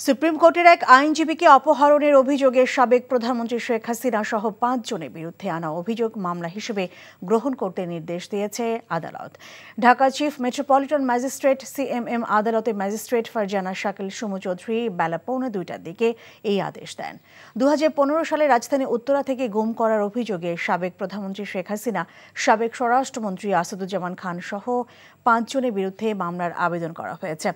Supreme কোর্টের এক আইনজীবীকে অপহরণের অভিযোগে সাবেক প্রধানমন্ত্রী শেখ হাসিনা সহ ৫ জনের বিরুদ্ধে আনা অভিযোগ মামলা হিসেবে গ্রহণ করতে নির্দেশ দিয়েছে আদালত। Dhaka chief metropolitan magistrate CMM আদালতের ম্যাজিস্ট্রেট ফারজানা শাকিল সুমু চৌধুরী বেলা 1:45টার দিকে এই আদেশ দেন। 2015 সালে রাজধানী উত্তরা থেকে গুম করার অভিযোগে সাবেক প্রধানমন্ত্রী শেখ হাসিনা, সাবেক স্বরাষ্ট্রমন্ত্রী আসাদুজ্জামান খান সহ ৫ জনের বিরুদ্ধে মামলার আবেদন করা হয়েছে।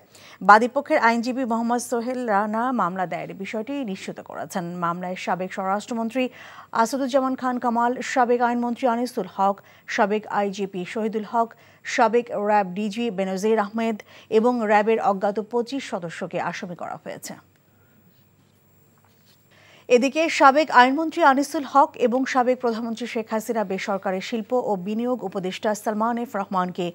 বাদীপক্ষের আইনজীবী মোহাম্মদ সোহেল রানা মামলা দায়েরের বিষয়টি নিশ্চিত করেছেন। মামলায় সাবেক স্বরাষ্ট্রমন্ত্রী আসাদুজ্জামান খান কামাল, সাবেক আইনমন্ত্রী আনিসুল হক, সাবেক আইজিপি শহীদুল হক, সাবেক র্যাব ডিজি বেনজির আহমেদ এবং র্যাবের অজ্ঞাত 25 সদস্যকে আসামি করা হয়েছে। এদিকে সাবেক আইনমন্ত্রী আনিসুল হক এবং সাবেক প্রধানমন্ত্রী শেখ হাসিনা বেসরকারি শিল্প ও বিনিয়োগ উপদেষ্টা সালমান এফ রহমানকে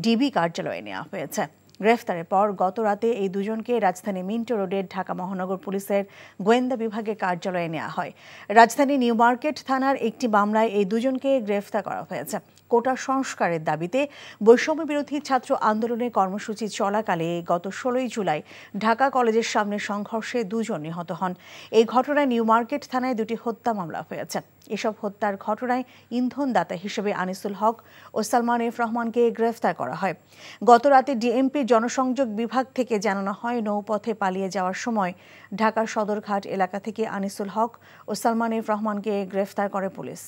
ডিবি কার্যালয়ে নেওয়া হয়েছে। গ্রেফতারের পর গত রাতে এই দুজনকে রাজধানী মিন্টো রোডের ঢাকা মহানগর পুলিশের গোয়েন্দা বিভাগের কার্যালয়ে নেওয়া হয়। রাজধানী নিউ মার্কেট থানার একটি মামলায় এই দুজনকে গ্রেফতার করা হয়েছে। কোটা সংস্কারের দাবিতে বৈষম্য বিরোধী ছাত্র আন্দোলনের কর্মসূচি চলাকালে গত 16 জুলাই ঢাকা কলেজের সামনে সংঘর্ষে 2 জন নিহত হন। এই ঘটনায় নিউ মার্কেট থানায় 2টি হত্যা মামলা হয়েছে। এসব হত্যার ঘটনায় ইন্ধনদাতা হিসেবে আনিসুল হক ও সালমান এফ রহমানকে গ্রেফতার করা হয়। গত রাতে ডিএমপির জনসংযোগ বিভাগ থেকে জানানো হয়, নৌপথে পালিয়ে যাওয়ার সময় ঢাকার সদরঘাট এলাকা থেকে আনিসুল হক ও সালমান এফ রহমানকে গ্রেফতার করে পুলিশ।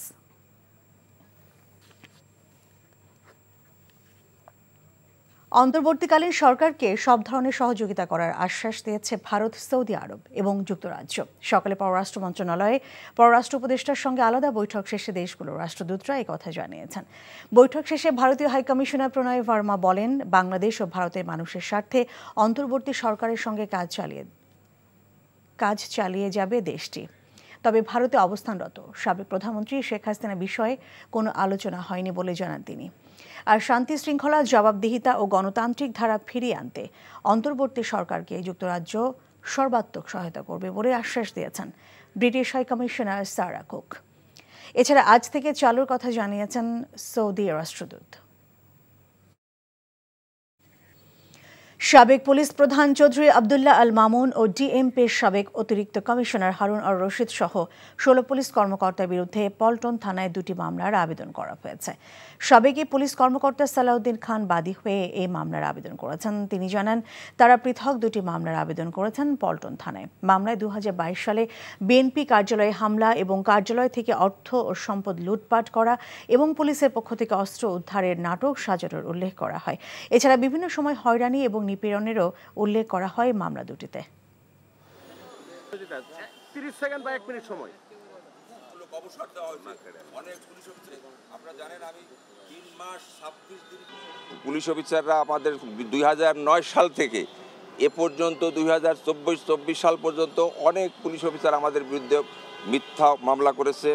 অন্তর্বর্তীকালীন সরকারকে সব ধরনের সহযোগিতা করার আশ্বাস দিয়েছে ভারত, সৌদি আরব এবং যুক্তরাজ্য। সকালে পররাষ্ট্র মন্ত্রণালয়ে পররাষ্ট্র উপদেষ্টার সঙ্গে আলাদা বৈঠক শেষে দেশগুলোর রাষ্ট্রদূতরা এই কথা জানিয়েছেন। বৈঠক শেষে ভারতীয় হাইকমিশনার প্রণয় ভার্মা বলেন, বাংলাদেশ ও ভারতের মানুষের স্বার্থে অন্তর্বর্তী সরকারের সঙ্গে কাজ চালিয়ে যাবে দেশটি। তবে ভারতে অবস্থানরত সাবেক প্রধানমন্ত্রী শেখ হাসিনা বিষয়ে কোনো আলোচনা হয়নি বলে জানান তিনি। আর শান্তি শৃঙ্খলা, জবাবদিহিতা ও গণতান্ত্রিক ধারা ফিরিয়ে আনতে অন্তর্বর্তী সরকারকে যুক্তরাজ্য সর্বাত্মক সহায়তা করবে বলে আশ্বাস দিয়েছেন ব্রিটিশ হাইকমিশনার সারা কুক। এছাড়া আজ থেকে চালুর কথা জানিয়েছেন সৌদি রাষ্ট্রদূত। সাবেক পুলিশ প্রধান চৌধুরী আবদুল্লাহ আল মামুন ও ডিএমপির সাবেক অতিরিক্ত কমিশনার হারুন আর রশিদ সহ 16 পুলিশ কর্মকর্তার বিরুদ্ধে পল্টন থানায় 2টি মামলার আবেদন করা হয়েছে। সাবেক পুলিশ কর্মকর্তা সালাউদ্দিন খান বাদী হয়ে এই মামলার আবেদন করেছেন। তিনি জানান, তারা পৃথক 2টি মামলার আবেদন করেছেন পল্টন থানায়। মামলায় 2022 সালে বিএনপি কার্যালয়ে হামলা এবং কার্যালয় থেকে অর্থ ও সম্পদ লুটপাট করা এবং পুলিশের পক্ষ থেকে অস্ত্র উদ্ধারের নাটক সাজানোর উল্লেখ করা হয়। এছাড়া বিভিন্ন সময় হয়রানি এবং নিপীড়নেরও উল্লেখ করা হয় মামলা দুটিতে। 30 সেকেন্ড বা 1 মিনিট সময় পুলিশ অফিসাররা আমাদের 2009 সাল থেকে এ পর্যন্ত 2024 সাল পর্যন্ত অনেক পুলিশ অফিসার আমাদের বিরুদ্ধে মিথ্যা মামলা করেছে,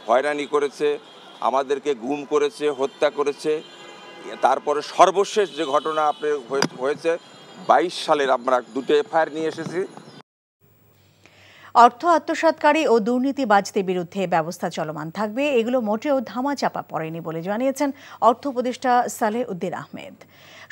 হয়রানি করেছে, আমাদেরকে গুম করেছে, হত্যা করেছে। তারপরে সর্বশেষ যে ঘটনা আপনার হয়েছে 22 সালের আমরা 2টি এফআইআর নিয়ে এসেছি। অর্থ আত্মসাৎকারী ও দুর্নীতিবাজদের বিরুদ্ধে ব্যবস্থা চলমান থাকবে, এগুলো মোটেও ধামাচাপা পড়েনি বলে জানিয়েছেন অর্থ উপদেষ্টা সালেহ উদ্দিন আহমেদ।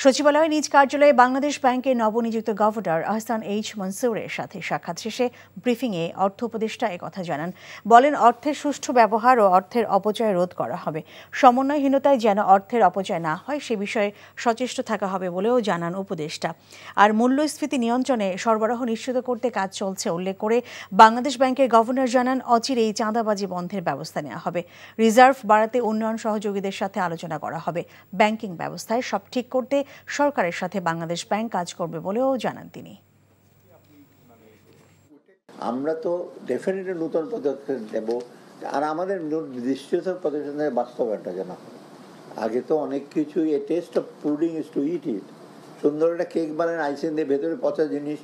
সচিবালয়ে নিজ কার্যালয়ে বাংলাদেশ ব্যাংকের নবনিযুক্ত গভর্নর আহসান এইচ মনসুরের সাথে সাক্ষাৎ শেষে ব্রিফিংয়ে অর্থ উপদেষ্টা একথা জানান। বলেন, অর্থের সুষ্ঠু ব্যবহার ও অর্থের অপচয় রোধ করা হবে। সমন্বয়হীনতায় যেন অর্থের অপচয় না হয় সে বিষয়ে সচেষ্ট থাকা হবে বলেও জানান উপদেষ্টা। আর মূল্যস্ফীতি নিয়ন্ত্রণে সরবরাহ নিশ্চিত করতে কাজ চলছে উল্লেখ করে বাংলাদেশ ব্যাংকের গভর্নর জানান, অচিরেই চাঁদাবাজি বন্ধের ব্যবস্থা নেওয়া হবে। রিজার্ভ বাড়াতে উন্নয়ন সহযোগীদের সাথে আলোচনা করা হবে। ব্যাংকিং ব্যবস্থায় সব ঠিক করতে সরকারের সাথে বাংলাদেশ ব্যাংক কাজ করবে বলেও জানান তিনি। আমরা তো ডেফিনেটলি নতুন পদক্ষেপ দেব, আর আমাদের দৃষ্টিগত পদক্ষেপ বাস্তবায়নটা যেন আগে তো অনেক কিছুই taste of pudding is to eat eat. সুন্দর একটা কেক বানান, আইসিং দিয়ে ভেতরে পচা জিনিস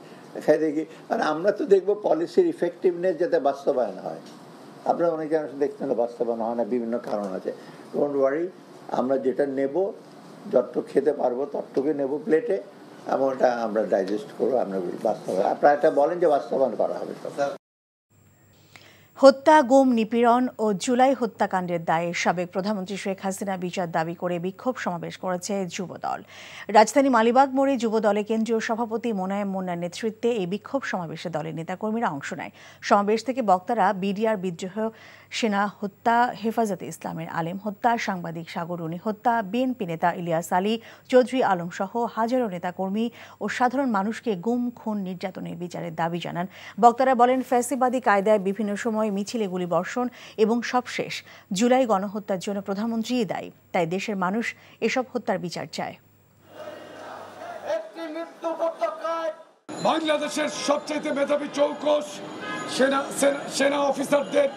খাই দেখি। আর আমরা তো দেখবো পলিসির ইফেক্টিভনেস যাতে বাস্তবায়ন হয়। আপনারা অনেকে দেখছেন বাস্তবায়ন হয় না, বিভিন্ন কারণ আছে। ডোন্ট ওয়ারি, আমরা যেটা নেব, যতটুকু খেতে পারবো ততটুকু নেব প্লেটে, এবং ওটা আমরা ডাইজেস্ট করবো। আমরা বাস্তবায়ন, আপনারা এটা বলেন যে বাস্তবায়ন করা হবে। হত্যা, গুম, নিপীড়ন ও জুলাই হত্যাকাণ্ডের দায়ে সাবেক প্রধানমন্ত্রী শেখ হাসিনা বিচার দাবি করে বিক্ষোভ সমাবেশ করেছে যুবদল। রাজধানী মালিবাগ মোড়ে যুবদলের কেন্দ্রীয় সভাপতি মোনায়েম মুন্নার নেতৃত্বে এই বিক্ষোভ সমাবেশে দলের নেতাকর্মীরা অংশ নেয়। সমাবেশ থেকে বক্তারা বিডিআর বিদ্রোহ, সেনা হত্যা, হেফাজতে ইসলামের আলেম হত্যা, সাংবাদিক সাগর রুনি হত্যা, বিএনপি নেতা ইলিয়াস আলী, চৌধুরী আলম সহ হাজারো নেতাকর্মী ও সাধারণ মানুষকে গুম, খুন, নির্যাতনের বিচারের দাবি জানান। বক্তারা বলেন, ফ্যাসিবাদী কায়দায় বিভিন্ন সময় মিছিলে গুলিবর্ষণ এবং সবশেষ জুলাই গণহত্যার জন্য প্রধানমন্ত্রীই দায়ী। তাই দেশের মানুষ এসব হত্যার বিচার চায়। বাংলাদেশের সবচেয়ে মেধাবী চৌকস সেনা অফিসারদের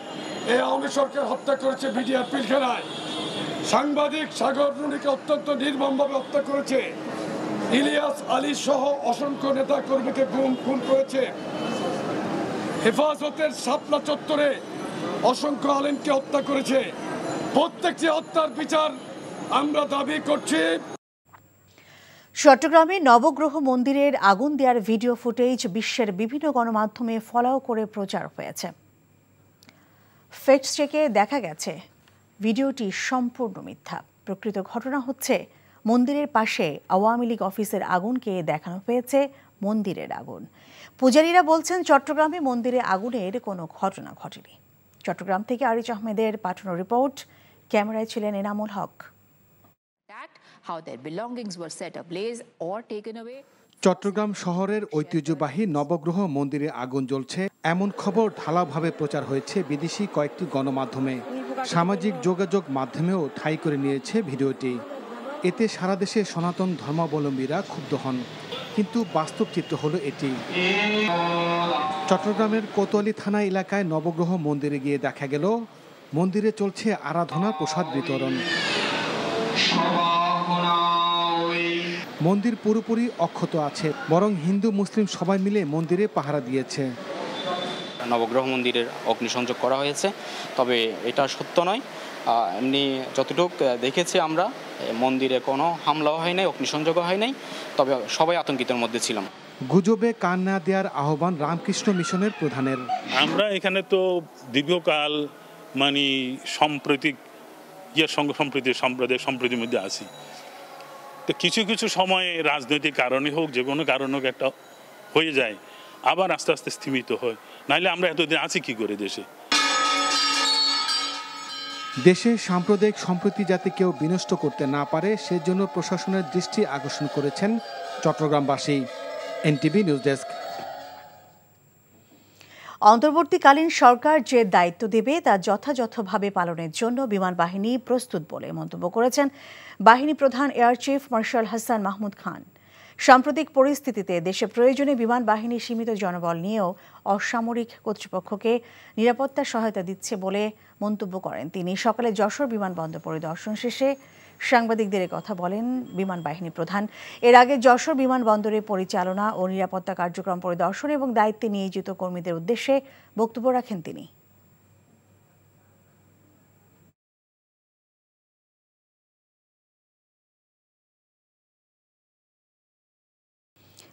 এই আওয়ামী সরকার হত্যা করেছে বিডিআর পিলখানায়। সাংবাদিক সাগর রুনিকে অত্যন্ত নির্মমভাবে হত্যা করেছে। ইলিয়াস আলী সহ অসংখ্য নেতা কর্মীকে খুন করেছে। হেফাজতের শাপলা চত্বরে অসংখ্য আলেমকে হত্যা করেছে। প্রত্যেকটি হত্যার বিচার আমরা দাবি করছি। চট্টগ্রামে নবগ্রহ মন্দিরের আগুন দেওয়ার ভিডিও ফুটেজ বিশ্বের বিভিন্ন গণমাধ্যমে ফলাও করে প্রচার হয়েছে। ফ্যাক্ট চেকে দেখা গেছে ভিডিওটি সম্পূর্ণ মিথ্যা। প্রকৃত ঘটনা হচ্ছে, মন্দিরের পাশে আওয়ামী লীগ অফিসের আগুনকে দেখানো হয়েছে মন্দিরের আগুন। পূজারীরা বলছেন, চট্টগ্রামে মন্দিরে আগুনের কোনো ঘটনা ঘটেনি। চট্টগ্রাম থেকে আরিজ আহমেদের পাঠানো রিপোর্ট, ক্যামেরায় ছিলেন এনামুল হক। চট্টগ্রাম শহরের ঐতিহ্যবাহী নবগ্রহ মন্দিরে আগুন জ্বলছে এমন খবর ঢালাওভাবে প্রচার হয়েছে বিদেশি কয়েকটি গণমাধ্যমে। সামাজিক যোগাযোগ মাধ্যমেও ঠাঁই করে নিয়েছে ভিডিওটি। এতে সারা দেশে সনাতন ধর্মাবলম্বীরা ক্ষুব্ধ হন, কিন্তু বাস্তব চিত্র হলো এটি। চট্টগ্রামের কোতোয়ালি থানা এলাকায় নবগ্রহ মন্দিরে গিয়ে দেখা গেল মন্দিরে চলছে আরাধনা প্রসাদ বিতরণ। মন্দির পুরোপুরি অক্ষত আছে, বরং হিন্দু মুসলিম সবাই মিলে মন্দিরে পাহারা দিয়েছে। নবগ্রহ মন্দিরের অগ্নিসংযোগ করা হয়েছে, তবে এটা সত্য নয়। এমনি যতটুকু দেখেছি আমরা, মন্দিরে কোনো হামলাও হয় নাই, অগ্নিসংযোগও হয় নাই, তবে সবাই আতঙ্কিতের মধ্যে ছিলাম। গুজবে কান না দেওয়ার আহ্বান রামকৃষ্ণ মিশনের প্রধানের। আমরা এখানে তো দীর্ঘকাল সাম্প্রতিক সম্প্রীতির মধ্যে আছি। তো কিছু কিছু সময়ে রাজনৈতিক কারণে হোক, যে কোনো কারণ হোক, একটা হয়ে যায়, আবার আস্তে আস্তে স্থিমিত হয়। নাহলে আমরা এতদিন আছি কি করে দেশে? দেশে সাম্প্রদায়িক সম্প্রীতি যাতে কেউ বিনষ্ট করতে না পারে, সেজন্য প্রশাসনের দৃষ্টি আকর্ষণ করেছেন চট্টগ্রামবাসী। NTV news desk. অন্তর্বর্তীকালীন সরকার যে দায়িত্ব দেবে তা যথাযথভাবে পালনের জন্য বিমান বাহিনী প্রস্তুত বলে মন্তব্য করেছেন বাহিনী প্রধান air chief marshal Hasan Mahmud Khan. সাম্প্রতিক পরিস্থিতিতে দেশে প্রয়োজনে বিমান বাহিনী সীমিত জনবল নিয়েও অসামরিক কর্তৃপক্ষকে নিরাপত্তা সহায়তা দিচ্ছে বলে মন্তব্য করেন তিনি। সকালে যশোর বিমানবন্দর পরিদর্শন শেষে সাংবাদিকদের কথা বলেন বিমান বাহিনী প্রধান। এর আগে যশোর বিমানবন্দরে পরিচালনা ও নিরাপত্তা কার্যক্রম পরিদর্শন এবং দায়িত্বে নিয়োজিত কর্মীদের উদ্দেশ্যে বক্তব্য রাখেন তিনি।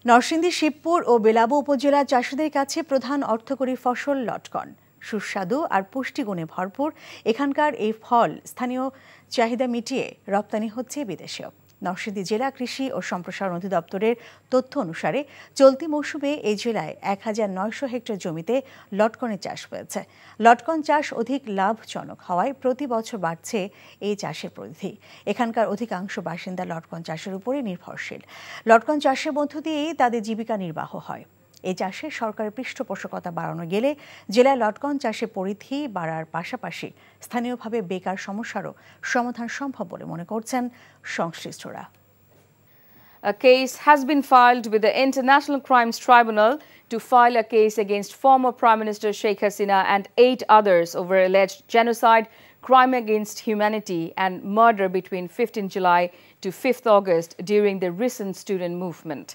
নরসিংদী, শিবপুর ও বেলাবো উপজেলার চাষিদের কাছে প্রধান অর্থকরী ফসল লটকন। সুস্বাদু আর পুষ্টিগুণে ভরপুর এখানকার এই ফল স্থানীয় চাহিদা মিটিয়ে রপ্তানি হচ্ছে বিদেশেও। নরসিংদী জেলা কৃষি ও সম্প্রসারণ অধিদপ্তরের তথ্য অনুসারে চলতি মৌসুমে এই জেলায় 1900 হেক্টর জমিতে লটকনের চাষ হয়েছে। লটকন চাষ অধিক লাভজনক হওয়ায় প্রতি বছর বাড়ছে এই চাষের পরিধি। এখানকার অধিকাংশ বাসিন্দা লটকন চাষের উপরে নির্ভরশীল। লটকন চাষের মধ্য দিয়েই তাদের জীবিকা নির্বাহ হয়। এই চাষে সরকারের পৃষ্ঠপোষকতা বাড়ানো গেলে জেলায় লটকন চাষের পরিধি বাড়ার পাশাপাশি স্থানীয়ভাবে বেকার সমস্যারও সমাধান সম্ভব বলে মনে করছেন সংশ্লিষ্টরা। A case has been filed with the International Crimes Tribunal to file a case against former Prime Minister Sheikh Hasina and 8 others over alleged genocide, crime against humanity and murder between 15 July to 5th August during the recent student movement.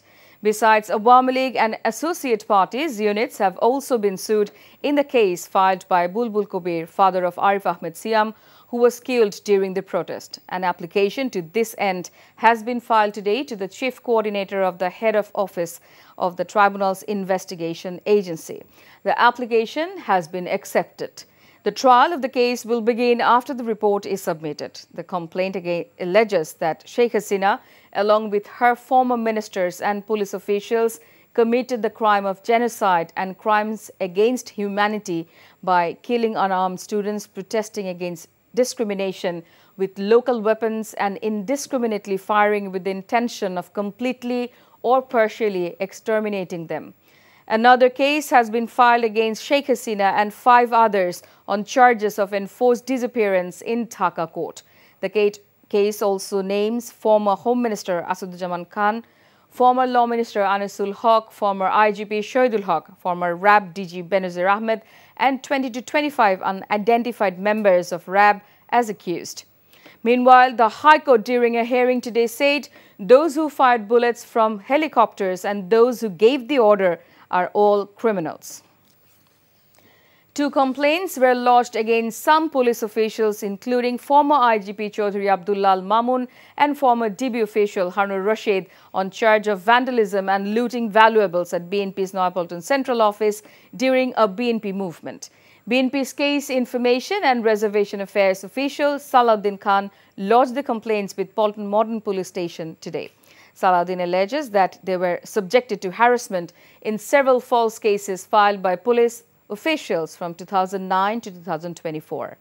Besides, Awami League and associate parties units have also been sued in the case filed by Bulbul Kobir, father of Arif Ahmed Siam, who was killed during the protest. An application to this end has been filed today to the chief coordinator of the head of office of the tribunal's investigation agency. The application has been accepted. The trial of the case will begin after the report is submitted. The complaint alleges that Sheikh Hasina, along with her former ministers and police officials, committed the crime of genocide and crimes against humanity by killing unarmed students protesting against discrimination with local weapons and indiscriminately firing with the intention of completely or partially exterminating them. Another case has been filed against Sheikh Hasina and 5 others on charges of enforced disappearance in Dhaka court. The case also names former Home Minister Asaduzzaman Khan, former Law Minister Anisul Haq, former IGP Shahidul Haq, former RAB DG Benazir Ahmed, and 20 to 25 unidentified members of RAB as accused. Meanwhile, the High Court during a hearing today said those who fired bullets from helicopters and those who gave the order are all criminals. 2 complaints were lodged against some police officials, including former IGP Chaudhry Abdullah Mamun and former DB official Harun Rashid, on charge of vandalism and looting valuables at BNP's Neapolitan Central Office during a BNP movement. BNP's Case Information and Reservation Affairs official Salahuddin Khan lodged the complaints with Polton Modern Police Station today. Salahuddin alleges that they were subjected to harassment in several false cases filed by police officials from 2009 to 2024.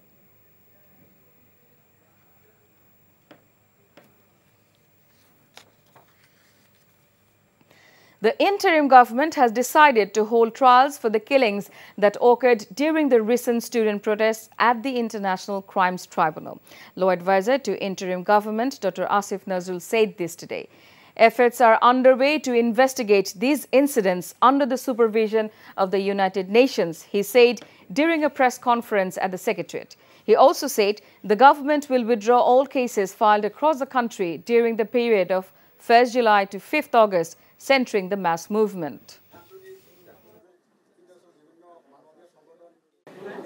The interim government has decided to hold trials for the killings that occurred during the recent student protests at the International Crimes Tribunal. Law advisor to interim government, Dr. Asif Nazrul, said this today. Efforts are underway to investigate these incidents under the supervision of the United Nations, he said during a press conference at the Secretariat. He also said the government will withdraw all cases filed across the country during the period of 1st July to 5th August, centering the mass movement.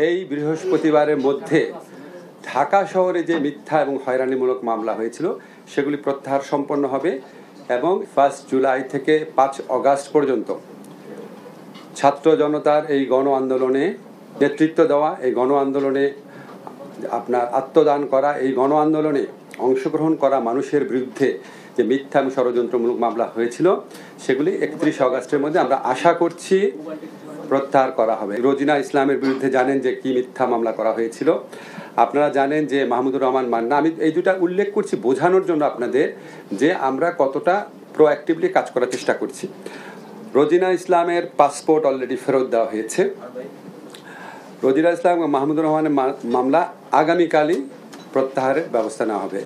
এই বৃহস্পতিবারের মধ্যে ঢাকা শহরে যে মিথ্যা এবং হয়রানিমূলক মামলা হয়েছিল সেগুলি প্রত্যাহার সম্পন্ন হবে এবং 1 জুলাই থেকে 5 আগস্ট পর্যন্ত ছাত্র জনতার এই গণ আন্দোলনে নেতৃত্ব দেওয়া, এই গণ আন্দোলনে আপনার আত্মদান করা, এই গণ আন্দোলনে অংশগ্রহণ করা মানুষের বিরুদ্ধে যে মিথ্যা এবং ষড়যন্ত্রমূলক মামলা হয়েছিল সেগুলি 31 আগস্টের মধ্যে আমরা আশা করছি প্রত্যাহার করা হবে। রোজিনা ইসলামের বিরুদ্ধে জানেন যে কি মিথ্যা মামলা করা হয়েছিল। আপনারা জানেন যে মাহমুদুর রহমান মান্না, আমি এই দুটা উল্লেখ করছি বোঝানোর জন্য আপনাদের যে আমরা কতটা প্রোঅ্যাক্টিভলি কাজ করার চেষ্টা করছি। রোজিনা ইসলামের পাসপোর্ট অলরেডি ফেরত দেওয়া হয়েছে। রোজিনা ইসলাম এবং মাহমুদুর রহমানের মামলা আগামীকালই প্রত্যাহারের ব্যবস্থা নেওয়া হবে।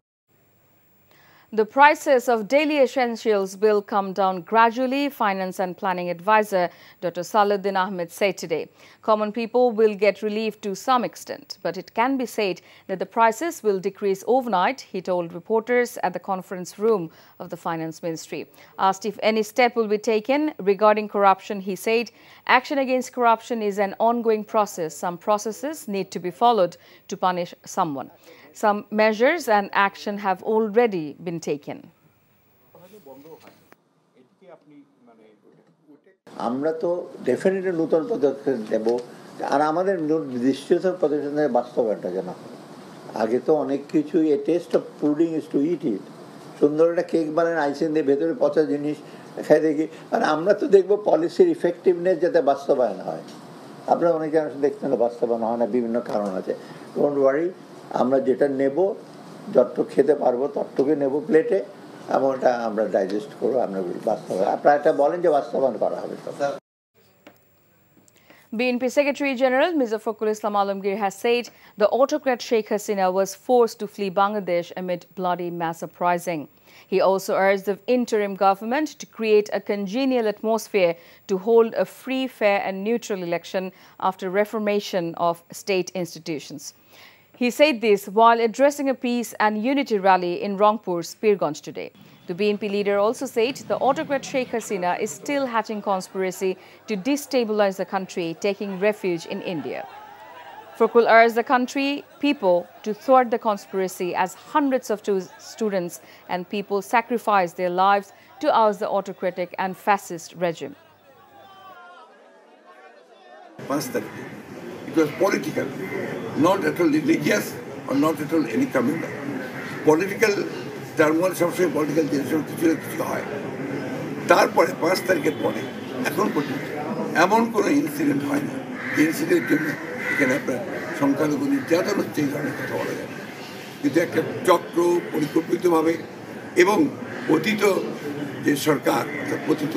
The prices of daily essentials will come down gradually, Finance and Planning Advisor Dr. Salahuddin Ahmed said today. Common people will get relief to some extent, but it can be said that the prices will decrease overnight, he told reporters at the conference room of the Finance Ministry. Asked if any step will be taken regarding corruption, he said, action against corruption is an ongoing process. Some processes need to be followed to punish someone. Some measures and action have already been taken. আমরা তো definitely নতুন পদক্ষেপ দেব, আর আমাদের দৃষ্টিগত পদক্ষেপের বাস্তবায়নটা যেন আগে তো অনেক কিছুই a taste of pudding is to eat eat. সুন্দর একটা কেক বানান আইসিং দিয়ে ভেতরে পচা জিনিস খাই দেখি, আর আমরা তো দেখবো পলিসির ইফেক্টিভনেস যাতে বাস্তবায়ন হয়। আপনারা অনেকে দেখছেন বাস্তবায়ন হয় না, বিভিন্ন কারণ আছে। ডোন্ট ওয়ারি, আমরা যেটা নেব যতটুকু খেতে পারবো ততটুকু নেব প্লেটে, এবং ওটা আমরা ডাইজেস্ট করবো, আমরা বাস্তবায়ন আপনারা এটা বলেন যে বাস্তবায়ন করা হবে। BNP Secretary General Mirza Fakhrul Islam Alamgir has said the autocrat Sheikh Hasina was forced to flee Bangladesh amid bloody mass uprising. He also urged the interim government to create a congenial atmosphere to hold a free, fair and neutral election after reformation of state institutions. He said this while addressing a peace and unity rally in Rangpur's Pirganj today. The BNP leader also said the autocrat Sheikh Hasina is still hatching conspiracy to destabilize the country, taking refuge in India. Furqul urged the country people to thwart the conspiracy as hundreds of students and people sacrificed their lives to oust the autocratic and fascist regime. It was political, not at all religious or not at all any communal. Political turmoil, সবসময় political tension কিছু না কিছু হয়। তারপরে 5 তারিখের পরে এখন পর্যন্ত এমন কোনো ইনসিডেন্ট হয়নি। ইনসিডেন্টের জন্য এখানে আপনার সংখ্যালঘু নির্যাতন হচ্ছে এই ধরনের কথা বলা যায়। কিন্তু একটা চক্র পরিকল্পিতভাবে এবং অতীত যে সরকার অতীত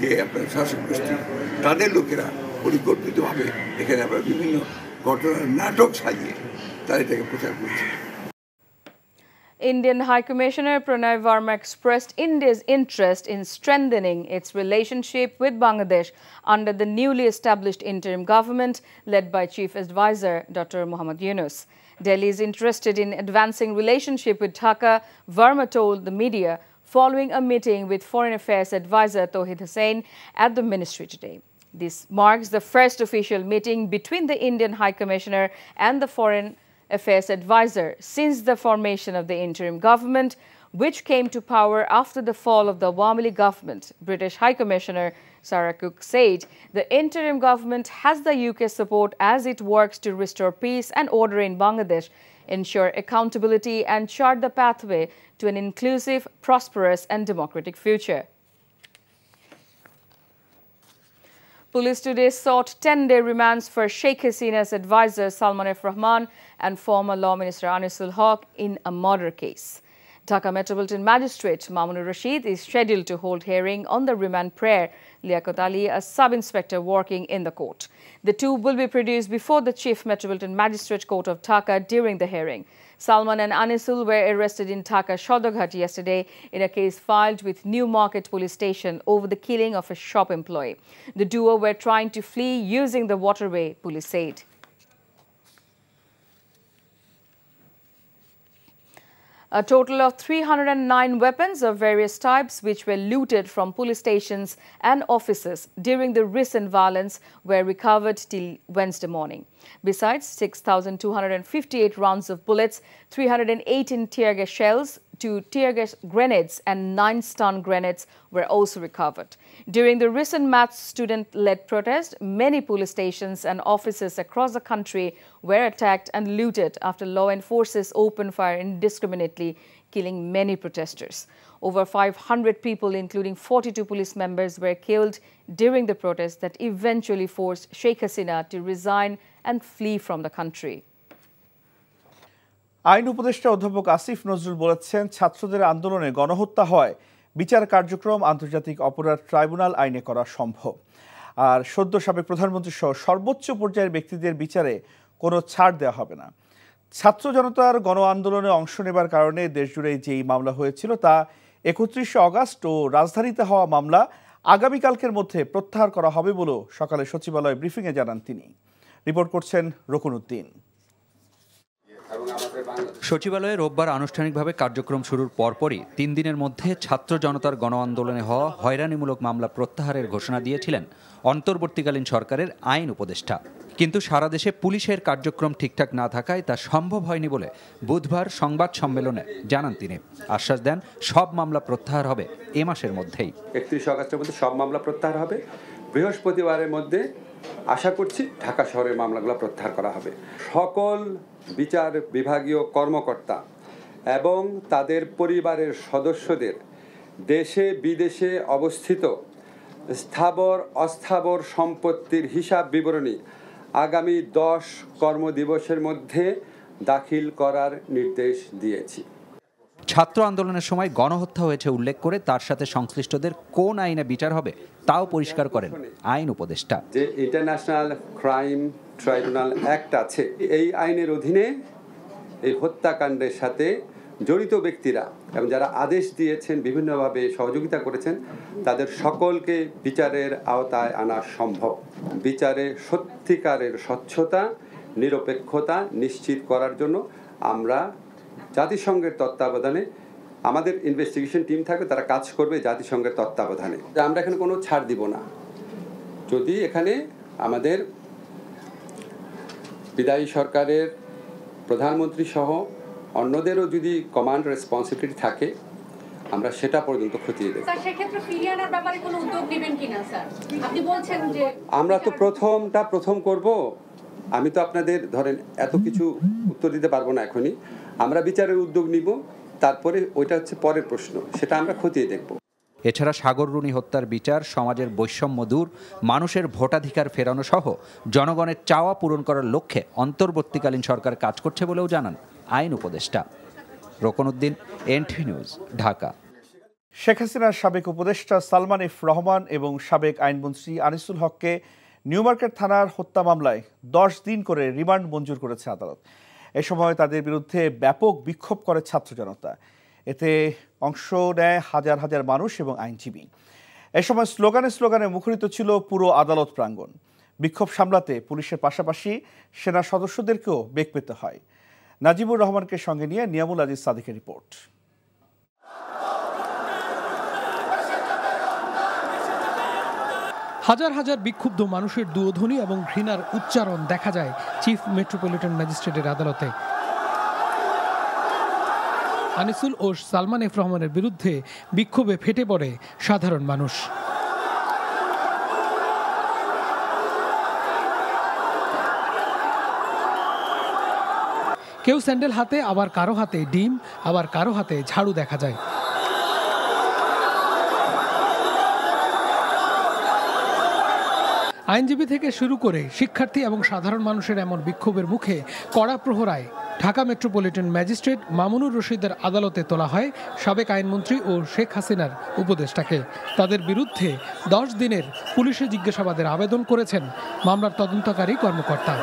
যে আপনার শাসক গোষ্ঠী তাদের লোকেরা পরিকল্পিতভাবে এখানে আমরা বিভিন্ন ঘটনার নাটক সাজিয়ে তারা এটাকে প্রচার করছে। Indian High Commissioner Pranay Verma expressed India's interest in strengthening its relationship with Bangladesh under the newly established interim government led by Chief Advisor Dr. Muhammad Yunus. Delhi is interested in advancing relationship with Dhaka, Verma told the media following a meeting with Foreign Affairs Advisor Tauhid Hussain at the ministry today. This marks the first official meeting between the Indian High Commissioner and the Foreign Affairs Advisor since the formation of the interim government, which came to power after the fall of the Awami League government. British High Commissioner Sarah Cook said the interim government has the UK's support as it works to restore peace and order in Bangladesh, ensure accountability and chart the pathway to an inclusive, prosperous and democratic future. Police today sought 10-day remands for Sheikh Hasina's advisor Salman F. Rahman and former Law Minister Anisul Haq in a murder case. Dhaka Metropolitan Magistrate Mamunur Rashid is scheduled to hold hearing on the remand prayer. Liaquat Ali, a sub-inspector working in the court. The two will be produced before the Chief Metropolitan Magistrate Court of Dhaka during the hearing. Salman and Anisul were arrested in Dhaka Shodoghat yesterday in a case filed with Newmarket Police Station over the killing of a shop employee. The duo were trying to flee using the waterway, police said. A total of 309 weapons of various types which were looted from police stations and offices during the recent violence were recovered till Wednesday morning. Besides 6,258 rounds of bullets, 318 tear gas shells, 2 tear gas grenades and 9 stun grenades were also recovered. During the recent maths student-led protest, many police stations and offices across the country were attacked and looted after law enforcers opened fire indiscriminately, killing many protesters. Over 500 people, including 42 police members, were killed during the protest that eventually forced Sheikh Hasina to resign and flee from the country. আইন উপদেষ্টা অধ্যাপক আসিফ নজরুল বলেছেন, ছাত্রদের আন্দোলনে গণহত্যা হয় বিচার কার্যক্রম আন্তর্জাতিক অপরাধ ট্রাইব্যুনাল আইনে করা সম্ভব। আর সদ্য সাবেক প্রধানমন্ত্রী সহ সর্বোচ্চ পর্যায়ের ব্যক্তিদের বিচারে কোনো ছাড় দেওয়া হবে না। ছাত্র জনতার গণ আন্দোলনে অংশ নেবার কারণে দেশজুড়ে যেই মামলা হয়েছিল তা 31 অগাস্ট ও রাজধানীতে হওয়া মামলা আগামীকালকের মধ্যে প্রত্যাহার করা হবে বলেও সকালে সচিবালয় ব্রিফিংয়ে জানান তিনি। রিপোর্ট করছেন রকুনউদ্দিন। সচিবালয়ে রোববার আনুষ্ঠানিকভাবে কার্যক্রম শুরুর পরপরই 3 দিনের মধ্যে ছাত্র জনতার গণ আন্দোলনে হওয়া হয়রানিমূলক মামলা প্রত্যাহারের ঘোষণা দিয়েছিলেন অন্তর্বর্তীকালীন সরকারের আইন উপদেষ্টা। কিন্তু সারা দেশে পুলিশের কার্যক্রম ঠিকঠাক না থাকায় তা সম্ভব হয়নি বলে বুধবার সংবাদ সম্মেলনে জানান তিনি। আশ্বাস দেন সব মামলা প্রত্যাহার হবে এ মাসের মধ্যেই। 31 আগস্টের মধ্যে সব মামলা প্রত্যাহার হবে। বৃহস্পতিবারের মধ্যে আশা করছি ঢাকা শহরের মামলাগুলো প্রত্যাহার করা হবে। সকল বিচার বিভাগীয় কর্মকর্তা এবং তাদের পরিবারের সদস্যদের দেশে বিদেশে অবস্থিত স্থাবর অস্থাবর সম্পত্তির হিসাব বিবরণী আগামী 10 কর্মদিবসের মধ্যে দাখিল করার নির্দেশ দিয়েছি। ছাত্র আন্দোলনের সময় গণহত্যা হয়েছে উল্লেখ করে তার সাথে সংশ্লিষ্টদের কোন আইনে বিচার হবে তাও পরিষ্কার করেন আইন উপদেষ্টা। যে ইন্টারন্যাশনাল ক্রাইম ট্রাইব্যুনাল অ্যাক্ট আছে, এই আইনের অধীনে এই হত্যাকাণ্ডের সাথে জড়িত ব্যক্তিরা এবং যারা আদেশ দিয়েছেন, বিভিন্নভাবে সহযোগিতা করেছেন, তাদের সকলকে বিচারের আওতায় আনা সম্ভব। বিচারে সত্যিকারের স্বচ্ছতা নিরপেক্ষতা নিশ্চিত করার জন্য আমরা জাতিসংঘের তত্ত্বাবধানে আমাদের ইনভেস্টিগেশন টিম থাকবে, তারা কাজ করবে জাতিসংঘের তত্ত্বাবধানে। আমরা এখানে কোনো ছাড় দিব না। যদি এখানে আমাদের বিদায়ী সরকারের প্রধানমন্ত্রী সহ অন্যদেরও যদি কমান্ড রেসপন্সিবিলিটি থাকে আমরা সেটা পর্যন্ত খতিয়ে দেখব। স্যার সেক্ষেত্রে ফিরিয়ে আনার ব্যাপারে কোনো উদ্যোগ নেবেন কিনা স্যার? আপনি বলছেন যে আমরা তো প্রথম করব। আমি তো আপনাদের ধরেন এত কিছু উত্তর দিতে পারবো না এখনই। আমরা বিচারের উদ্যোগ নিব, তারপরে ওইটা হচ্ছে পরের প্রশ্ন, সেটা আমরা খতিয়ে দেখব। এছাড়া সাগর রুনি হত্যার বিচার, সমাজের বৈষম্য দূর, মানুষের ভোটাধিকার ফেরানো সহ জনগণের চাওয়া পূরণ করার লক্ষ্যে অন্তর্বর্তীকালীন সরকার কাজ করছে বলেও জানান আইন উপদেষ্টা। Rokonuddin, NTV news, Dhaka. শেখ হাসিনার সাবেক উপদেষ্টা সালমান এফ রহমান এবং সাবেক আইনমন্ত্রী আনিসুল হককে নিউমার্কেট থানার হত্যা মামলায় 10 দিন করে রিমান্ড মঞ্জুর করেছে আদালত। এ সময় তাদের বিরুদ্ধে ব্যাপক বিক্ষোভ করে ছাত্র জনতা। এতে অংশ নেয় হাজার হাজার মানুষ এবং আইনজীবী। এ সময় স্লোগানে মুখরিত ছিল পুরো আদালত প্রাঙ্গণ। বিক্ষোভ সামলাতে পুলিশের পাশাপাশি সেনা সদস্যদেরকেও বেগ পেতে হয়। নাজিবুর রহমানকে সঙ্গে নিয়ে নিয়ামুল আজিজ সাদিকের রিপোর্ট। হাজার হাজার বিক্ষুব্ধ মানুষের দুয়োধ্বনি এবং ঘৃণার উচ্চারণ দেখা যায় চিফ মেট্রোপলিটন ম্যাজিস্ট্রেটের আদালতে। আনিসুল ও সালমান এফ রহমানের বিরুদ্ধে বিক্ষোভে ফেটে পড়ে সাধারণ মানুষ। কেউ স্যান্ডেল হাতে, আবার কারো হাতে ডিম, আবার কারো হাতে ঝাড়ু দেখা যায়। আইনজীবী থেকে শুরু করে শিক্ষার্থী এবং সাধারণ মানুষের এমন বিক্ষোভের মুখে কড়া প্রহরায় ঢাকা মেট্রোপলিটন ম্যাজিস্ট্রেট মামুনুর রশিদের আদালতে তোলা হয় সাবেক আইনমন্ত্রী ও শেখ হাসিনার উপদেষ্টাকে। তাদের বিরুদ্ধে 10 দিনের পুলিশে জিজ্ঞাসাবাদের আবেদন করেছেন মামলার তদন্তকারী কর্মকর্তা।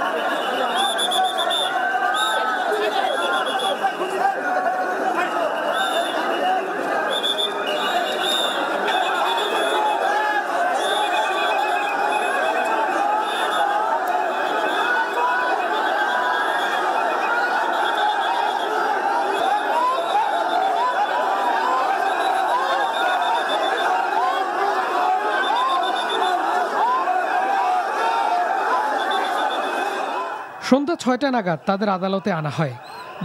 সন্ধ্যা 6টা নাগাদ তাদের আদালতে আনা হয়।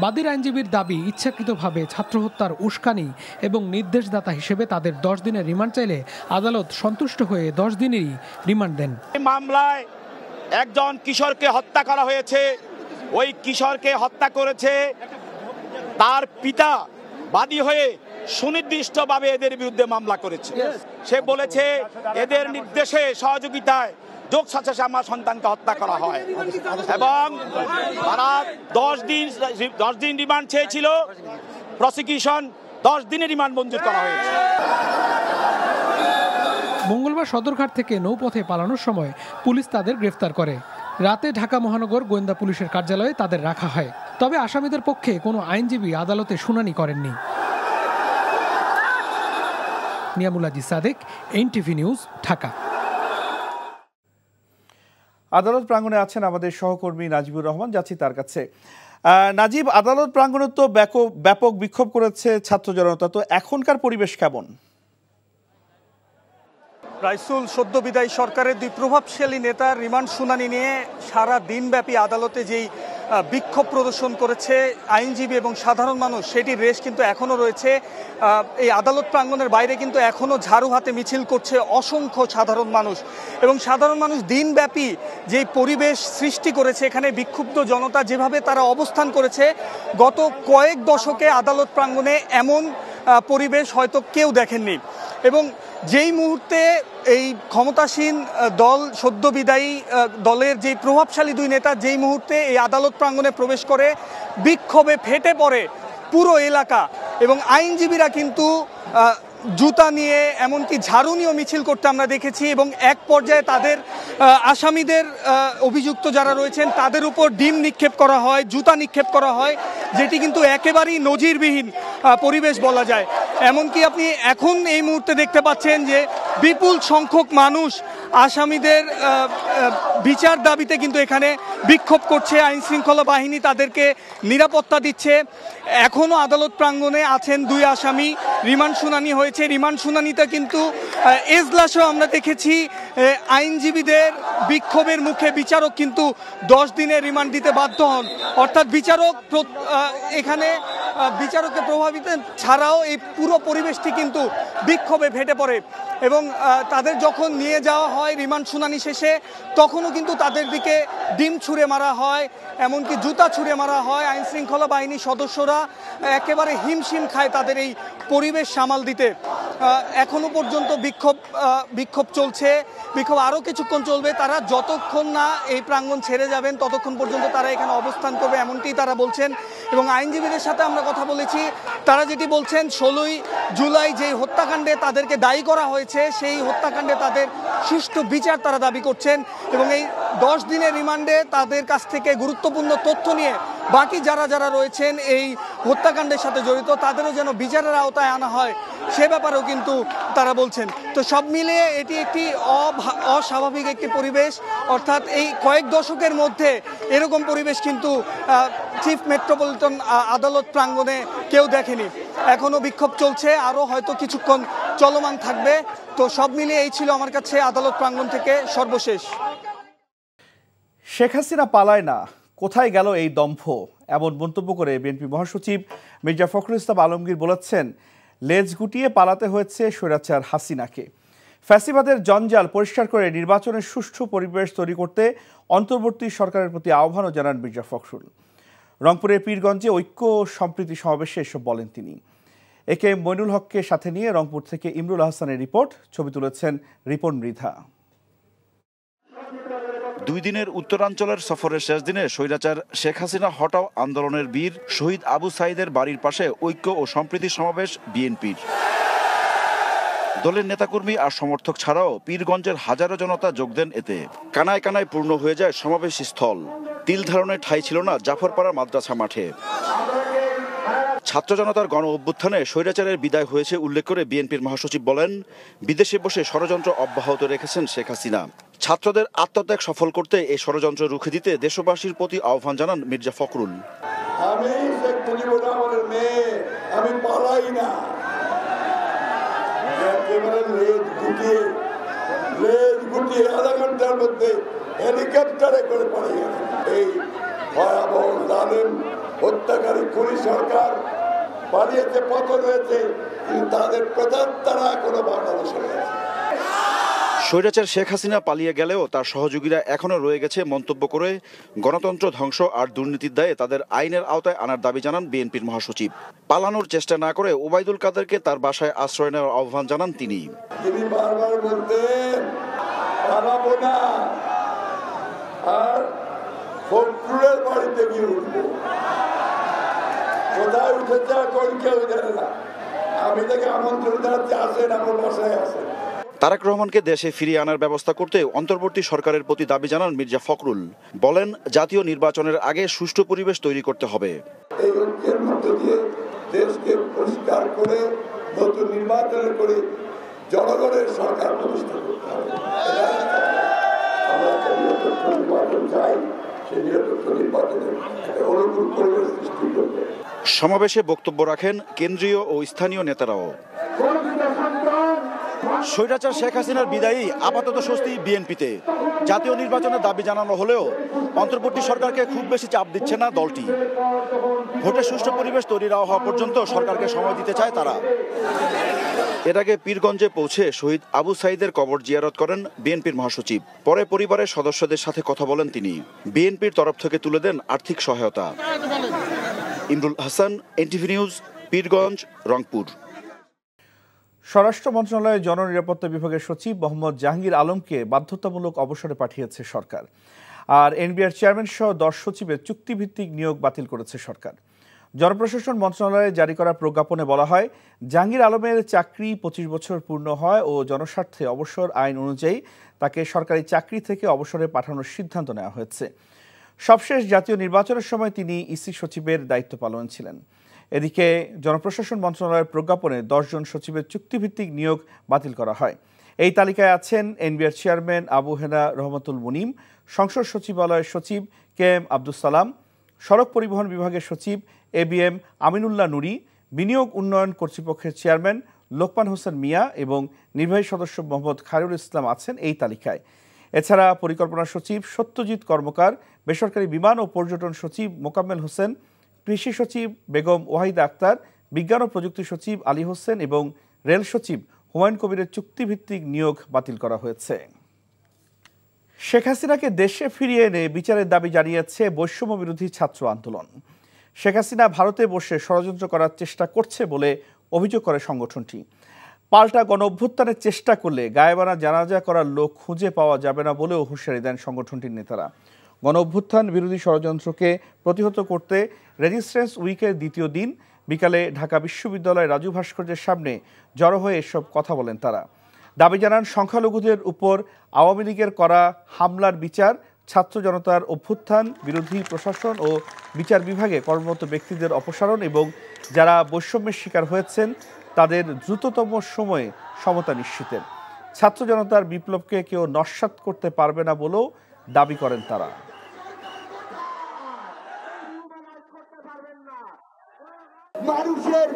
বাদীর আইনজীবীর দাবি, ইচ্ছাকৃতভাবে ছাত্র হত্যার উস্কানি এবং নির্দেশদাতা হিসেবে তাদের 10 দিনের রিমান্ড চাইলে আদালত সন্তুষ্ট হয়ে 10 দিনেরই রিমান্ড দেন। এই মামলায় একজন কিশোরকে হত্যা করা হয়েছে। ওই কিশোরকে হত্যা করেছে তার পিতা বাদী হয়ে সুনির্দিষ্টভাবে এদের বিরুদ্ধে মামলা করেছে। সে বলেছে এদের নির্দেশে সহযোগিতায় যোগ সাথে আমার সন্তানকে হত্যা করা হয় এবং তারা 10 দিন রিমান্ড চেয়েছিল। প্রসিকিউশন 10 দিনের রিমান্ড মঞ্জুর করা হয়েছে। মঙ্গলবার সদরঘাট থেকে নৌপথে পালানোর সময় পুলিশ তাদের গ্রেফতার করে। রাতে ঢাকা মহানগর গোয়েন্দা পুলিশের কার্যালয়ে তাদের রাখা হয়। তবে আসামিদের পক্ষে কোনো আইনজীবী আদালতে শুনানি করেননি। Niamul Aziz Sadek, NTV news, Dhaka. আদালত প্রাঙ্গণে আছেন আমাদের সহকর্মী নাজিবুর রহমান, যাচ্ছি তার কাছে। নাজিব, আদালত প্রাঙ্গণে তো ব্যাপক বিক্ষোভ করেছে ছাত্র জনতা, তো এখনকার পরিবেশ কেমন? রাইসুল, সদ্য বিদায়ী সরকারের 2 প্রভাবশালী নেতার রিমান্ড শুনানি নিয়ে সারা দিনব্যাপী আদালতে যেই বিক্ষোভ প্রদর্শন করেছে আইনজীবী এবং সাধারণ মানুষ, সেটির রেশ কিন্তু এখনও রয়েছে। এই আদালত প্রাঙ্গণের বাইরে কিন্তু এখনও ঝাড়ু হাতে মিছিল করছে অসংখ্য সাধারণ মানুষ, এবং সাধারণ মানুষ দিনব্যাপী যেই পরিবেশ সৃষ্টি করেছে এখানে বিক্ষুব্ধ জনতা যেভাবে তারা অবস্থান করেছে, গত কয়েক দশকে আদালত প্রাঙ্গণে এমন পরিবেশ হয়তো কেউ দেখেননি। এবং যেই মুহূর্তে এই ক্ষমতাসীন দল, সদ্য বিদায়ী দলের যেই প্রভাবশালী 2 নেতা যেই মুহূর্তে এই আদালত প্রাঙ্গণে প্রবেশ করে, বিক্ষোভে ফেটে পড়ে পুরো এলাকা, এবং আইনজীবীরা কিন্তু জুতা নিয়ে এমনকি ঝাড়ু নিয়েও মিছিল করতে আমরা দেখেছি। এবং এক পর্যায়ে তাদের আসামিদের অভিযুক্ত যারা রয়েছেন তাদের উপর ডিম নিক্ষেপ করা হয়, জুতা নিক্ষেপ করা হয়, যেটি কিন্তু একেবারেই নজিরবিহীন পরিবেশ বলা যায়। এমনকি আপনি এখন এই মুহূর্তে দেখতে পাচ্ছেন যে বিপুল সংখ্যক মানুষ আসামিদের বিচার দাবিতে কিন্তু এখানে বিক্ষোভ করছে। আইন শৃঙ্খলা বাহিনী তাদেরকে নিরাপত্তা দিচ্ছে। এখনও আদালত প্রাঙ্গণে আছেন 2 আসামি। রিমান্ড শুনানি হয়েছে। রিমান্ড শুনানিতে কিন্তু এজলাসও আমরা দেখেছি আইনজীবীদের বিক্ষোভের মুখে বিচারক কিন্তু 10 দিনের রিমান্ড দিতে বাধ্য হন। অর্থাৎ এখানে বিচারককে প্রভাবিত ছাড়াও এই পুরো পরিবেশটি কিন্তু বিক্ষোভে ফেটে পড়ে এবং তাদের যখন নিয়ে যাওয়া হয় রিমান্ড শুনানি শেষে তখনও কিন্তু তাদের দিকে ডিম ছুঁড়ে মারা হয়, এমনকি জুতা ছুঁড়ে মারা হয়। আইন শৃঙ্খলা বাহিনীর সদস্যরা একেবারে হিমশিম খায় তাদের এই পরিবেশ সামাল দিতে। এখনো পর্যন্ত বিক্ষোভ চলছে। বিক্ষোভ আরও কিছুক্ষণ চলবে। তারা যতক্ষণ না এই প্রাঙ্গণ ছেড়ে যাবেন ততক্ষণ পর্যন্ত তারা এখানে অবস্থান করবে, এমনটি তারা বলছেন। এবং আইনজীবীদের সাথে আমরা কথা বলেছি, তারা যেটি বলছেন 16ই জুলাই যেই হত্যাকাণ্ডে তাদেরকে দায়ী করা হয়েছে সেই হত্যাকাণ্ডে তাদের সুষ্ঠু বিচার তারা দাবি করছেন এবং এই 10 দিনের রিমান্ডে তাদের কাছ থেকে গুরুত্বপূর্ণ তথ্য নিয়ে বাকি যারা রয়েছেন এই হত্যাকাণ্ডের সাথে জড়িত তাদেরও যেন বিচারের আওতায় আনা হয় সে ব্যাপারেও কিন্তু তারা বলছেন। তো সব মিলিয়ে এটি একটি অস্বাভাবিক একটি পরিবেশ, অর্থাৎ এই কয়েক দশকের মধ্যে এরকম পরিবেশ কিন্তু চিফ মেট্রোপলিটন আদালত প্রাঙ্গণে কেউ দেখেনি। এখনও বিক্ষোভ চলছে, আরও হয়তো কিছুক্ষণ চলমান থাকবে। তো সব মিলিয়ে এই ছিল আমার কাছে আদালত প্রাঙ্গণ থেকে সর্বশেষ। শেখ হাসিনা পালায় না, কোথায় গেল এই দম্ভ, এমন মন্তব্য করে বিএনপি মহাসচিব মির্জা ফখরুল ইসলাম আলমগীর বলেছেন, লেজ গুটিয়ে পালাতে হয়েছে স্বৈরাচার হাসিনাকে। ফ্যাসিবাদের জঞ্জাল পরিষ্কার করে নির্বাচনের সুষ্ঠু পরিবেশ তৈরি করতে অন্তর্বর্তী সরকারের প্রতি আহ্বানও জানান মির্জা ফখরুল। রংপুরের পীরগঞ্জে ঐক্য ও সম্প্রীতি সমাবেশে এসব বলেন তিনি। একে মইনুল হককে সাথে নিয়ে রংপুর থেকে ইমরুল আহসানের রিপোর্ট, ছবি তুলেছেন রিপন মৃধা। 2 দিনের উত্তরাঞ্চলের সফরের শেষ দিনে স্বৈরাচার শেখ হাসিনা হটাও আন্দোলনের বীর শহীদ আবু সাইদের বাড়ির পাশে ঐক্য ও সম্প্রীতি সমাবেশ বিএনপির। দলের নেতাকর্মী আর সমর্থক ছাড়াও পীরগঞ্জের হাজারো জনতা যোগ দেন এতে। কানায় কানায় পূর্ণ হয়ে যায় সমাবেশ স্থল। তিল ধারণের ঠাঁই ছিল না জাফরপাড়া মাদ্রাসা মাঠে। ছাত্র জনতার গণ অভ্যুত্থানে স্বৈরাচারের বিদায় হয়েছে উল্লেখ করে বিএনপির মহাসচিব বলেন, বিদেশে বসে ষড়যন্ত্র অব্যাহত রেখেছেন শেখ হাসিনা। ছাত্রদের আত্মত্যাগ সফল করতে এই ষড়যন্ত্র রুখে দিতে দেশবাসীর প্রতি আহ্বান জানান মির্জা ফখরুল। আমি শেখ মুজিবুর রহমানের মেয়ে, আমি পালাই না। একেবারে লেজ গুটিয়ে আধা ঘন্টার মধ্যে হেলিকপ্টারে করে পালিয়ে গেছে। এই ভয়াবহ জালেম হত্যাকারী খুনি সরকার পালিয়েছে, পতন হয়েছে, কিন্তু তাদের প্রেতাত্মারা কোনো বাংলাদেশে রয়েছে। স্বৈরাচার শেখ হাসিনা পালিয়ে গেলেও তার সহযোগীরা এখনও রয়ে গেছে মন্তব্য করে গণতন্ত্র ধ্বংস আর দুর্নীতির দায়ে তাদের আইনের আওতায় আনার দাবি জানান বিএনপির মহাসচিব। পালানোর চেষ্টা না করে ওবায়দুল কাদেরকে তার বাসায় আশ্রয় নেওয়ার আহ্বান জানান তিনি। তিনি বারবার বলতেন পালাবো না, আর ফখরুলের বাড়িতে গিয়ে উঠবো। কোথায় উঠেছে এখন কেউ জানে না। আমি তাকে আমন্ত্রণ জানাচ্ছি, আসেন আমার বাসায় আসেন। তারেক রহমানকে দেশে ফিরিয়ে আনার ব্যবস্থা করতে অন্তর্বর্তী সরকারের প্রতি দাবি জানান মির্জা ফখরুল। বলেন, জাতীয় নির্বাচনের আগে সুষ্ঠু পরিবেশ তৈরি করতে হবে। এই ঐক্যের মধ্য দিয়ে দেশকে পরিষ্কার করে নতুন নির্বাচন করে জনগণের সরকার প্রতিষ্ঠা করতে হবে। আমরা একটা নিরপেক্ষ নির্বাচন চাই, সেই নিরপেক্ষ নির্বাচনের একটা অনুকূল পরিবেশ সৃষ্টি করবে। সমাবেশে বক্তব্য রাখেন কেন্দ্রীয় ও স্থানীয় নেতারাও। স্বৈরাচার শেখ হাসিনার বিদায়ী আপাতত স্বস্তি বিএনপিতে। জাতীয় নির্বাচনের দাবি জানানো হলেও অন্তর্বর্তী সরকারকে খুব বেশি চাপ দিচ্ছে না দলটি। ভোটের সুষ্ঠু পরিবেশ তৈরি না হওয়া পর্যন্ত সরকারকে সময় দিতে চায় তারা। এর আগে পীরগঞ্জে পৌঁছে শহীদ আবু সাইদের কবর জিয়ারত করেন বিএনপির মহাসচিব। পরে পরিবারের সদস্যদের সাথে কথা বলেন তিনি। বিএনপির তরফ থেকে তুলে দেন আর্থিক সহায়তা। Imrul Hasan, NTV news, Pirganj, Rangpur. স্বরাষ্ট্র মন্ত্রণালয়ের জননিরাপত্তা বিভাগের সচিব মোহাম্মদ জাহাঙ্গীর আলমকে বাধ্যতামূলক অবসরে পাঠিয়েছে সরকার। আর এনবিআর চেয়ারম্যান সহ 10 সচিবের চুক্তিভিত্তিক নিয়োগ বাতিল করেছে সরকার। জনপ্রশাসন মন্ত্রণালয়ে জারি করা প্রজ্ঞাপনে বলা হয়, জাহাঙ্গীর আলমের চাকরি 25 বছর পূর্ণ হয় ও জনস্বার্থে অবসর আইন অনুযায়ী তাকে সরকারি চাকরি থেকে অবসরে পাঠানোর সিদ্ধান্ত নেওয়া হয়েছে। সবশেষ জাতীয় নির্বাচনের সময় তিনি ইসি সচিবের দায়িত্ব পালন ছিলেন। এদিকে জনপ্রশাসন মন্ত্রণালয়ের প্রজ্ঞাপনে 10 জন সচিবের চুক্তিভিত্তিক নিয়োগ বাতিল করা হয়। এই তালিকায় আছেন এনবিআর চেয়ারম্যান আবু হেনা রহমাতুল মুনিম, সংসদ সচিবালয়ের সচিব কে এম আব্দুস সালাম, সড়ক পরিবহন বিভাগের সচিব ABM আমিনুল্লাহ নুরি, বিনিয়োগ উন্নয়ন কর্তৃপক্ষের চেয়ারম্যান লোকমান হোসেন মিয়া এবং নির্বাহী সদস্য মোহাম্মদ খায়রুল ইসলাম আছেন এই তালিকায়। এছাড়া পরিকল্পনা সচিব সত্যজিৎ কর্মকার, বেসরকারি বিমান ও পর্যটন সচিব মোকাম্মেল হোসেন, কৃষি সচিব বেগম ওয়াহিদা আক্তার, বিজ্ঞান ও প্রযুক্তি সচিব আলী হোসেন এবং রেল সচিব হুমায়ুন কবিরের চুক্তিভিত্তিক নিয়োগ বাতিল করা হয়েছে। শেখ হাসিনাকে দেশে ফিরিয়ে এনে বিচারের দাবি জানিয়েছে বৈষম্য বিরোধী ছাত্র আন্দোলন। শেখ হাসিনা ভারতে বসে ষড়যন্ত্র করার চেষ্টা করছে বলে অভিযোগ করে সংগঠনটি। পাল্টা গণ অভ্যুত্থানের চেষ্টা করলে গায়েবানা জানাজা করার লোক খুঁজে পাওয়া যাবে না বলেও হুঁশিয়ারি দেন সংগঠনটির নেতারা। গণ অভ্যুত্থান বিরোধী ষড়যন্ত্রকে প্রতিহত করতে রেজিস্ট্যান্স উইকের দ্বিতীয় দিন বিকালে ঢাকা বিশ্ববিদ্যালয়ের রাজু ভাস্কর্যের সামনে জড়ো হয়ে এসব কথা বলেন তারা। দাবি জানান সংখ্যালঘুদের উপর আওয়ামী লীগের করা হামলার বিচার, ছাত্র জনতার অভ্যুত্থান বিরোধী প্রশাসন ও বিচার বিভাগে কর্মরত ব্যক্তিদের অপসারণ এবং যারা বৈষম্যের শিকার হয়েছেন তাদের দ্রুততম সময়ে সমতা নিশ্চিতের। ছাত্র জনতার বিপ্লবকে কেউ নস্যাৎ করতে পারবে না বলেও দাবি করেন তারা। মানুষের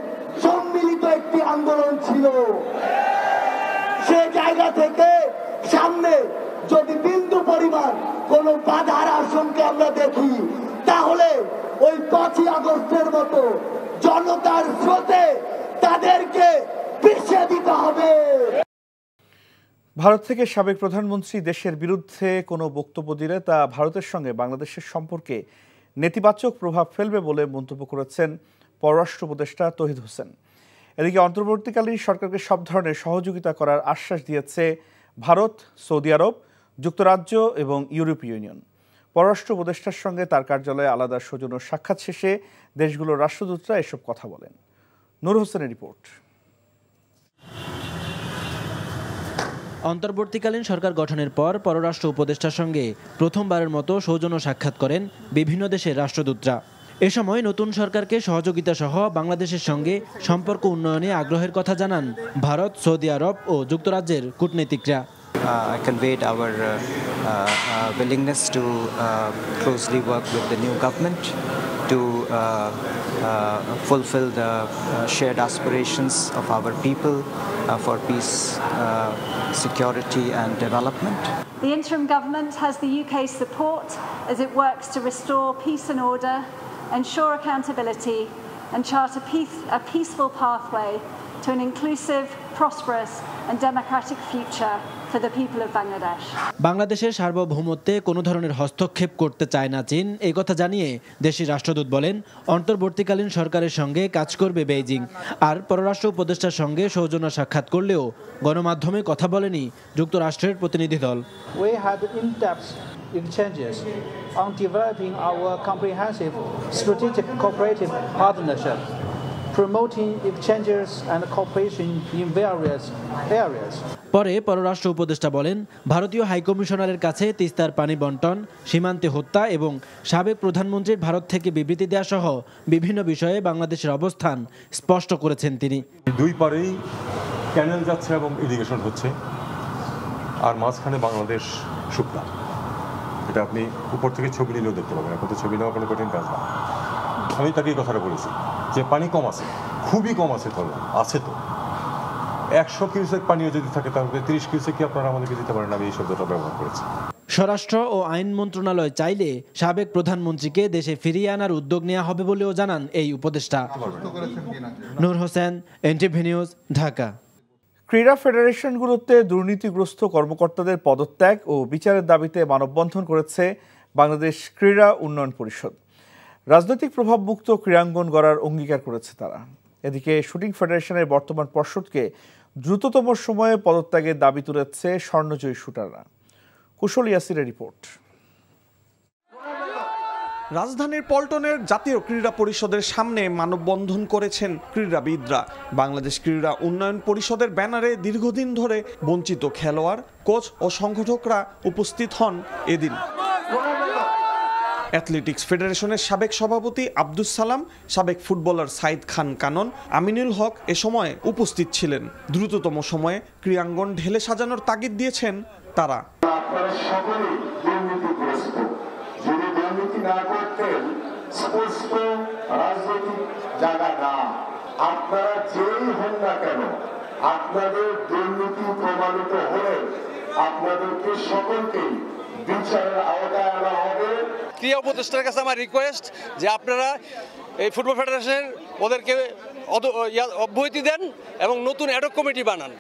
সম্মিলিত একটি আন্দোলন ছিল, সে জায়গা থেকে সামনে যদি বিন্দু পরিমাণ কোন বাধার আশঙ্কা আমরা দেখি তাহলে ওই 5ই আগস্টের মতো জনতার স্রোতে তাদেরকে পিছিয়ে দিতে হবে। ভারত থেকে সাবেক প্রধানমন্ত্রী দেশের বিরুদ্ধে কোনো বক্তব্য দিলে তা ভারতের সঙ্গে বাংলাদেশের সম্পর্কে নেতিবাচক প্রভাব ফেলবে বলে মন্তব্য করেছেন পররাষ্ট্র উপদেষ্টা তৌহিদ হোসেন। এদিকে অন্তর্বর্তীকালীন সরকারকে সব ধরনের সহযোগিতা করার আশ্বাস দিয়েছে ভারত, সৌদি আরব, যুক্তরাজ্য এবং ইউরোপীয় ইউনিয়ন। পররাষ্ট্র উপদেষ্টার সঙ্গে তার কার্যালয়ে আলাদা সৌজন্য সাক্ষাৎ শেষে দেশগুলোর রাষ্ট্রদূতরা এসব কথা বলেন। নূর হোসেনের রিপোর্ট। অন্তর্বর্তীকালীন সরকার গঠনের পর পররাষ্ট্র উপদেষ্টার সঙ্গে প্রথমবারের মতো সৌজন্য সাক্ষাৎ করেন বিভিন্ন দেশের রাষ্ট্রদূতরা। এ সময় নতুন সরকারকে সহযোগিতা সহ বাংলাদেশের সঙ্গে সম্পর্ক উন্নয়নে আগ্রহের কথা জানান ভারত, সৌদি আরব ও যুক্তরাজ্যের কূটনীতিকরা। I conveyed our willingness to closely work with the new government to fulfill the shared aspirations of our people for peace, security and development. The interim government has the UK's support as it works to restore peace and order, ensure accountability and chart a peaceful pathway to an inclusive, prosperous and democratic future for the people of Bangladesh. বাংলাদেশের সার্বভৌমত্বে কোনো ধরনের হস্তক্ষেপ করতে চায় না চীন, এই কথা জানিয়ে দেশি রাষ্ট্রদূত বলেন অন্তর্বর্তীকালীন সরকারের সঙ্গে কাজ করবে বেইজিং। আর পররাষ্ট্র উপদেষ্টার সঙ্গে সৌজন্য সাক্ষাৎ করলেও গণমাধ্যমে কথা বলেনি যুক্তরাষ্ট্রের প্রতিনিধি দল। We had in-depth exchanges on developing our comprehensive strategic cooperative partnership, promoting exchanges and cooperation in various areas. পরে পররাষ্ট্র উপদেষ্টা বলেন ভারতীয় হাইকমিশনারের কাছে তিস্তার পানি বন্টন, সীমান্তে হত্যা এবং সাবেক প্রধানমন্ত্রীর ভারত থেকে বিবৃতি দেওয়া সহ বিভিন্ন বিষয়ে বাংলাদেশের অবস্থান স্পষ্ট করেছেন তিনি। দুই পারেই ক্যানেল যাচ্ছে এবং ইরিগেশন হচ্ছে, আর মাঝখানে বাংলাদেশ শুকনা। এটা আপনি উপর থেকে ছবি নিলেও দেখতে পাবেন, এখন তো ছবি নেওয়া কোনো কঠিন কাজ না। আমি তাকে এই কথাটা বলেছি যে পানি কম আছে, খুবই কম আছে, তো আছে তো 100 কিউসেক পানিও যদি থাকে তাহলে 30 কিউসেক কি আপনারা আমাদেরকে দিতে পারেন? আমি এই শব্দটা ব্যবহার করেছি। স্বরাষ্ট্র ও আইন মন্ত্রণালয় চাইলে সাবেক প্রধানমন্ত্রীকে দেশে ফিরিয়ে আনার উদ্যোগ নেওয়া হবে বলেও জানান এই উপদেষ্টা। নূর হোসেন, এনটিভি নিউজ, ঢাকা। ক্রীড়া ফেডারেশনগুলোতে দুর্নীতিগ্রস্ত কর্মকর্তাদের পদত্যাগ ও বিচারের দাবিতে মানববন্ধন করেছে বাংলাদেশ ক্রীড়া উন্নয়ন পরিষদ। রাজনৈতিক প্রভাবমুক্ত ক্রীড়াঙ্গন গড়ার অঙ্গীকার করেছে তারা। এদিকে শুটিং ফেডারেশনের বর্তমান পর্ষদকে দ্রুততম সময়ে পদত্যাগের দাবি তুলেছে স্বর্ণজয়ী শুটাররা। কুশল ইয়াসিরের রিপোর্ট। রাজধানীর পল্টনের জাতীয় ক্রীড়া পরিষদের সামনে মানববন্ধন করেছেন ক্রীড়াবিদরা। বাংলাদেশ ক্রীড়া উন্নয়ন পরিষদের ব্যানারে দীর্ঘদিন ধরে বঞ্চিত খেলোয়াড়, কোচ ও সংগঠকরা উপস্থিত হন এদিন। অ্যাথলেটিক্স ফেডারেশনের সাবেক সভাপতি আব্দুস সালাম, সাবেক ফুটবলার সাইদ খান কানন, আমিনুল হক এ সময় উপস্থিত ছিলেন। দ্রুততম সময়ে ক্রীড়াঙ্গন ঢেলে সাজানোর তাগিদ দিয়েছেন তারা। আপনারা সকলেই দুর্নীতিগ্রস্ত, যদি দুর্নীতি না করতেন স্পষ্ট রাজনৈতিক জায়গা না, আপনারা যেই হন না কেন আপনাদের দুর্নীতি প্রমাণিত হলে আপনাদেরকে সকলকেই বিচারের আওতায় আনা হবে। ক্রীড়া উপদেষ্টার কাছে আমার রিকোয়েস্ট যে আপনারা এই ফুটবল ফেডারেশনের ওদেরকে অব্যাহতি দেন এবং নতুন অ্যাডহক কমিটি বানান।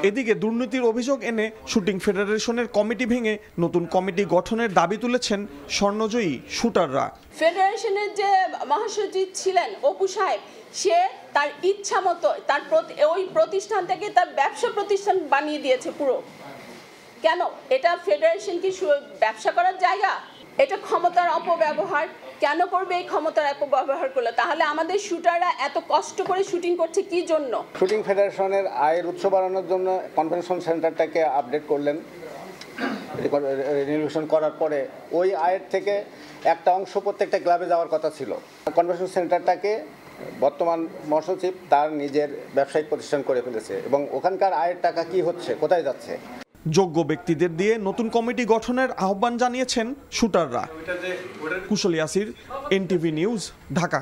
এদিকে দুর্নীতির অভিযোগ এনে শুটিং ফেডারেশনের কমিটি ভেঙে নতুন কমিটি গঠনের দাবি তুলেছেন স্বর্ণজয়ী শুটাররা। ফেডারেশনের যে মহাসচিব ছিলেন অপু সাহেব, সে তার ইচ্ছা মতো তার ওই প্রতিষ্ঠান থেকে তার ব্যবসা প্রতিষ্ঠান বানিয়ে দিয়েছে পুরো। কেন? এটা ফেডারেশন কি ব্যবসা করার জায়গা? এটা ক্ষমতার অপব্যবহার। কেন করবে এই ক্ষমতার অপব্যবহার করলে? তাহলে আমাদের শুটাররা এত কষ্ট করে শুটিং করছে কি জন্য? শুটিং ফেডারেশনের আয়ের উৎস বাড়ানোর জন্য কনভেনশন সেন্টারটাকে আপডেট করলেন। রিনিউশন করার পরে ওই আয়ের থেকে একটা অংশ প্রত্যেকটা ক্লাবে যাওয়ার কথা ছিল। কনভেনশন সেন্টারটাকে বর্তমান মহাসচিব তার নিজের ব্যবসায়িক প্রতিষ্ঠান করে ফেলেছে এবং ওখানকার আয়ের টাকা কি হচ্ছে, কোথায় যাচ্ছে? যোগ্য ব্যক্তিদের দিয়ে নতুন কমিটি গঠনের আহ্বান জানিয়েছেন শুটাররা। কুশলী আসির, এনটিভি নিউজ, ঢাকা।